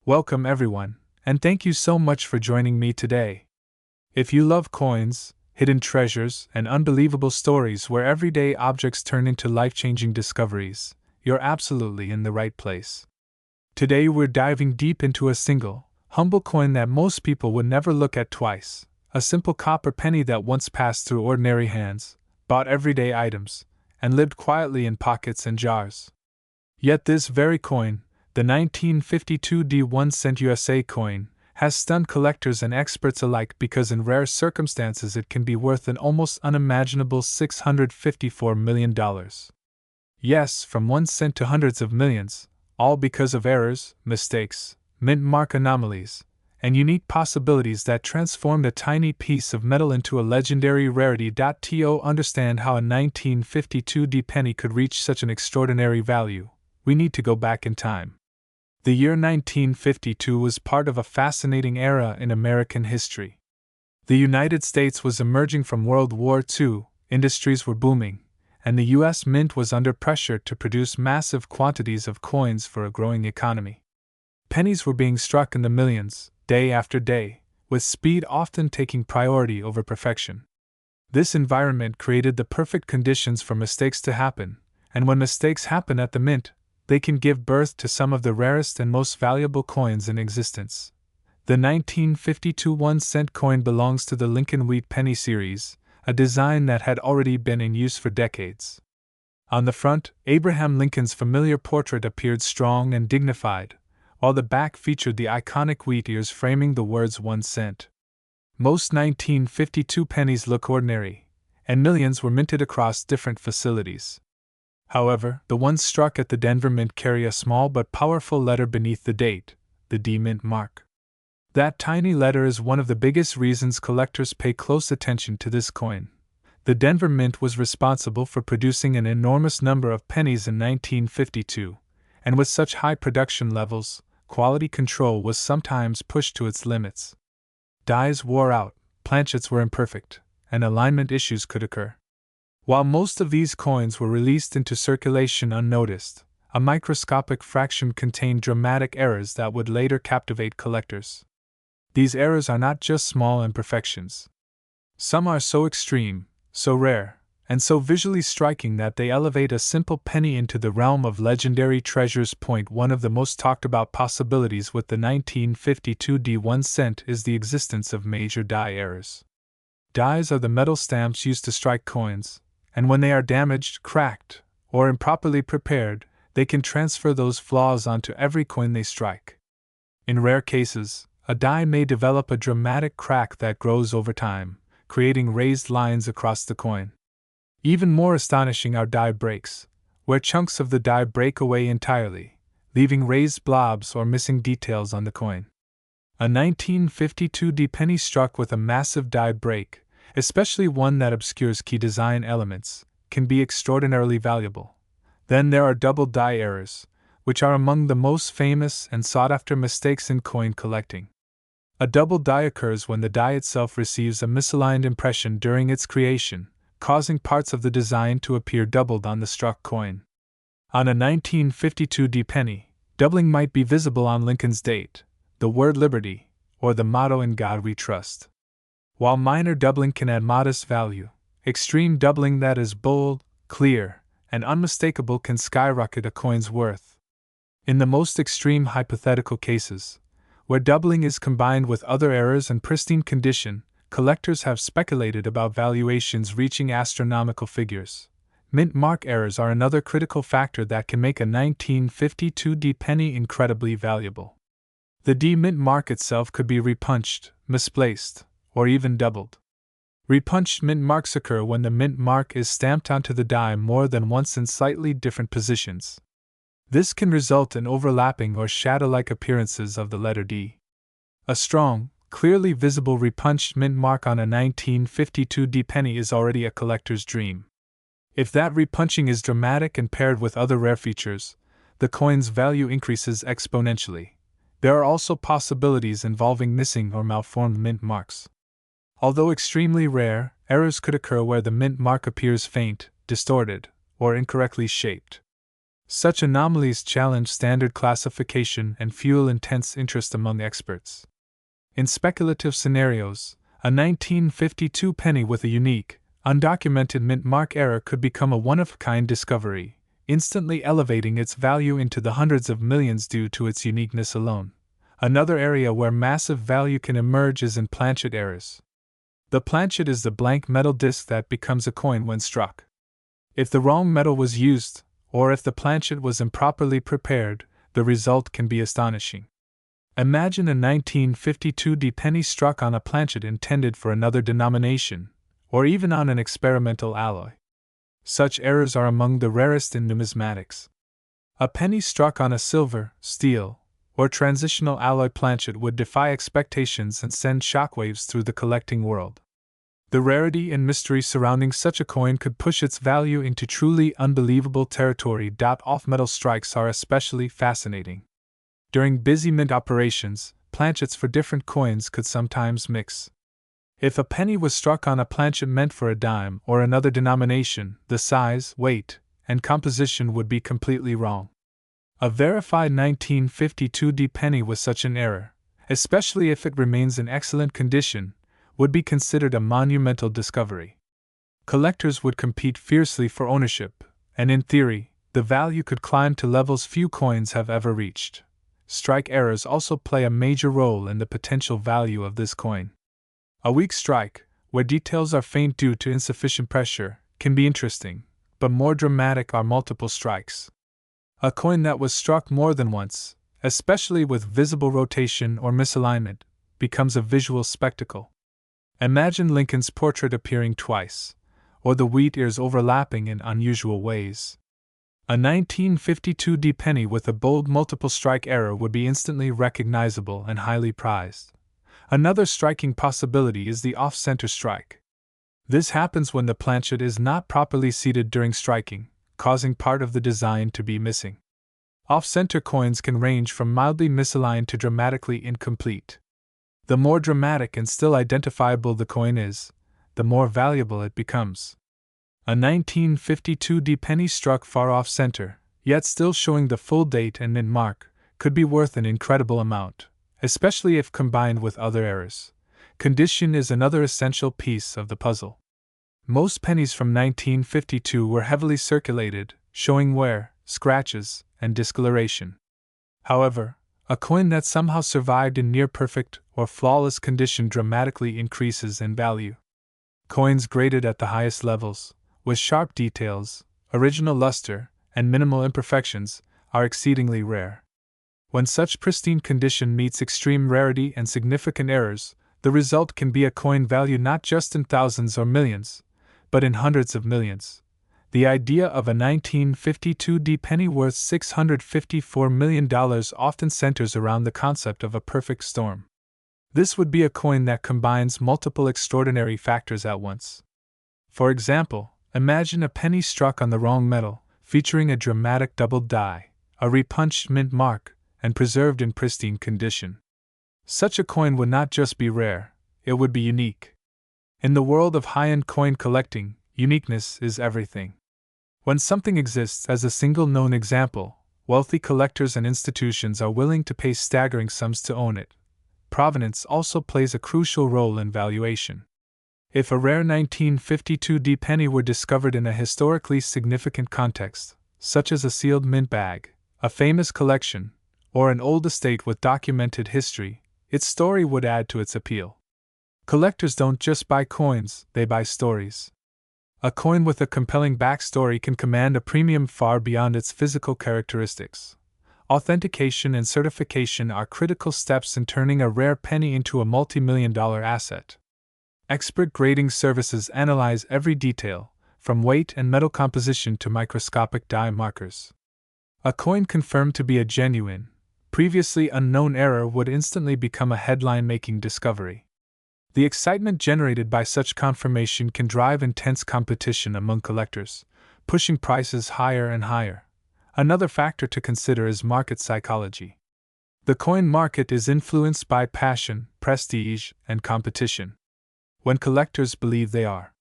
Welcome everyone, and thank you so much for joining me today. If you love coins, hidden treasures, and unbelievable stories where everyday objects turn into life-changing discoveries, you're absolutely in the right place. Today we're diving deep into a single, humble coin that most people would never look at twice, a simple copper penny that once passed through ordinary hands, bought everyday items, and lived quietly in pockets and jars. Yet this very coin, the 1952 D1 USA coin, has stunned collectors and experts alike because in rare circumstances it can be worth an almost unimaginable $654 million. Yes, from 1 cent to hundreds of millions, all because of errors, mistakes, mint mark anomalies, and unique possibilities that transformed a tiny piece of metal into a legendary rarity. To understand how a 1952 D penny could reach such an extraordinary value, we need to go back in time. The year 1952 was part of a fascinating era in American history. The United States was emerging from World War II, industries were booming, and the U.S. Mint was under pressure to produce massive quantities of coins for a growing economy. Pennies were being struck in the millions, day after day, with speed often taking priority over perfection. This environment created the perfect conditions for mistakes to happen, and when mistakes happen at the mint, they can give birth to some of the rarest and most valuable coins in existence. The 1952 1-cent coin belongs to the Lincoln Wheat Penny series, a design that had already been in use for decades. On the front, Abraham Lincoln's familiar portrait appeared strong and dignified, while the back featured the iconic wheat ears framing the words 1 cent. Most 1952 pennies look ordinary, and millions were minted across different facilities. However, the ones struck at the Denver Mint carry a small but powerful letter beneath the date, the D Mint mark. That tiny letter is one of the biggest reasons collectors pay close attention to this coin. The Denver Mint was responsible for producing an enormous number of pennies in 1952, and with such high production levels, quality control was sometimes pushed to its limits. Dies wore out, planchets were imperfect, and alignment issues could occur. While most of these coins were released into circulation unnoticed, a microscopic fraction contained dramatic errors that would later captivate collectors. These errors are not just small imperfections. Some are so extreme, so rare, and so visually striking that they elevate a simple penny into the realm of legendary treasures. One of the most talked about possibilities with the 1952 D1 cent is the existence of major die errors. Dies are the metal stamps used to strike coins, and when they are damaged, cracked, or improperly prepared, they can transfer those flaws onto every coin they strike. In rare cases, a die may develop a dramatic crack that grows over time, creating raised lines across the coin. Even more astonishing are die breaks, where chunks of the die break away entirely, leaving raised blobs or missing details on the coin. A 1952 D penny struck with a massive die break, especially one that obscures key design elements, can be extraordinarily valuable. Then there are double die errors, which are among the most famous and sought-after mistakes in coin collecting. A double die occurs when the die itself receives a misaligned impression during its creation, causing parts of the design to appear doubled on the struck coin. On a 1952 D penny, doubling might be visible on Lincoln's date, the word liberty, or the motto "In God We Trust." While minor doubling can add modest value, extreme doubling that is bold, clear, and unmistakable can skyrocket a coin's worth. In the most extreme hypothetical cases, where doubling is combined with other errors and pristine condition, collectors have speculated about valuations reaching astronomical figures. Mint mark errors are another critical factor that can make a 1952 D penny incredibly valuable. The D mint mark itself could be repunched, misplaced, or even doubled. Repunched mint marks occur when the mint mark is stamped onto the die more than once in slightly different positions. This can result in overlapping or shadow-like appearances of the letter D. A strong, clearly visible repunched mint mark on a 1952 D penny is already a collector's dream. If that repunching is dramatic and paired with other rare features, the coin's value increases exponentially. There are also possibilities involving missing or malformed mint marks. Although extremely rare, errors could occur where the mint mark appears faint, distorted, or incorrectly shaped. Such anomalies challenge standard classification and fuel intense interest among experts. In speculative scenarios, a 1952 penny with a unique, undocumented mint mark error could become a one-of-a-kind discovery, instantly elevating its value into the hundreds of millions due to its uniqueness alone. Another area where massive value can emerge is in planchet errors. The planchet is the blank metal disc that becomes a coin when struck. If the wrong metal was used, or if the planchet was improperly prepared, the result can be astonishing. Imagine a 1952 penny struck on a planchet intended for another denomination, or even on an experimental alloy. Such errors are among the rarest in numismatics. A penny struck on a silver, steel, or transitional alloy planchet would defy expectations and send shockwaves through the collecting world. The rarity and mystery surrounding such a coin could push its value into truly unbelievable territory. Off-metal strikes are especially fascinating. During busy mint operations, planchets for different coins could sometimes mix. If a penny was struck on a planchet meant for a dime or another denomination, the size, weight, and composition would be completely wrong. A verified 1952 penny with such an error, especially if it remains in excellent condition, would be considered a monumental discovery. Collectors would compete fiercely for ownership, and in theory, the value could climb to levels few coins have ever reached. Strike errors also play a major role in the potential value of this coin. A weak strike, where details are faint due to insufficient pressure, can be interesting, but more dramatic are multiple strikes. A coin that was struck more than once, especially with visible rotation or misalignment, becomes a visual spectacle. Imagine Lincoln's portrait appearing twice, or the wheat ears overlapping in unusual ways. A 1952 penny with a bold multiple strike error would be instantly recognizable and highly prized. Another striking possibility is the off-center strike. This happens when the planchet is not properly seated during striking, causing part of the design to be missing. Off-center coins can range from mildly misaligned to dramatically incomplete. The more dramatic and still identifiable the coin is, the more valuable it becomes. A 1952 penny struck far off-center, yet still showing the full date and mint mark, could be worth an incredible amount, especially if combined with other errors. Condition is another essential piece of the puzzle. Most pennies from 1952 were heavily circulated, showing wear, scratches, and discoloration. However, a coin that somehow survived in near-perfect or flawless condition dramatically increases in value. Coins graded at the highest levels, with sharp details, original luster, and minimal imperfections, are exceedingly rare. When such pristine condition meets extreme rarity and significant errors, the result can be a coin valued not just in thousands or millions, but in hundreds of millions. The idea of a 1952 penny worth $654 million often centers around the concept of a perfect storm. This would be a coin that combines multiple extraordinary factors at once. For example, imagine a penny struck on the wrong metal, featuring a dramatic double die, a repunched mint mark, and preserved in pristine condition. Such a coin would not just be rare, it would be unique. In the world of high-end coin collecting, uniqueness is everything. When something exists as a single known example, wealthy collectors and institutions are willing to pay staggering sums to own it. Provenance also plays a crucial role in valuation. If a rare 1952 penny were discovered in a historically significant context, such as a sealed mint bag, a famous collection, or an old estate with documented history, its story would add to its appeal. Collectors don't just buy coins, they buy stories. A coin with a compelling backstory can command a premium far beyond its physical characteristics. Authentication and certification are critical steps in turning a rare penny into a multi-million-dollar asset. Expert grading services analyze every detail, from weight and metal composition to microscopic die markers. A coin confirmed to be a genuine, previously unknown error would instantly become a headline-making discovery. The excitement generated by such confirmation can drive intense competition among collectors, pushing prices higher and higher. Another factor to consider is market psychology. The coin market is influenced by passion, prestige, and competition. When collectors believe they are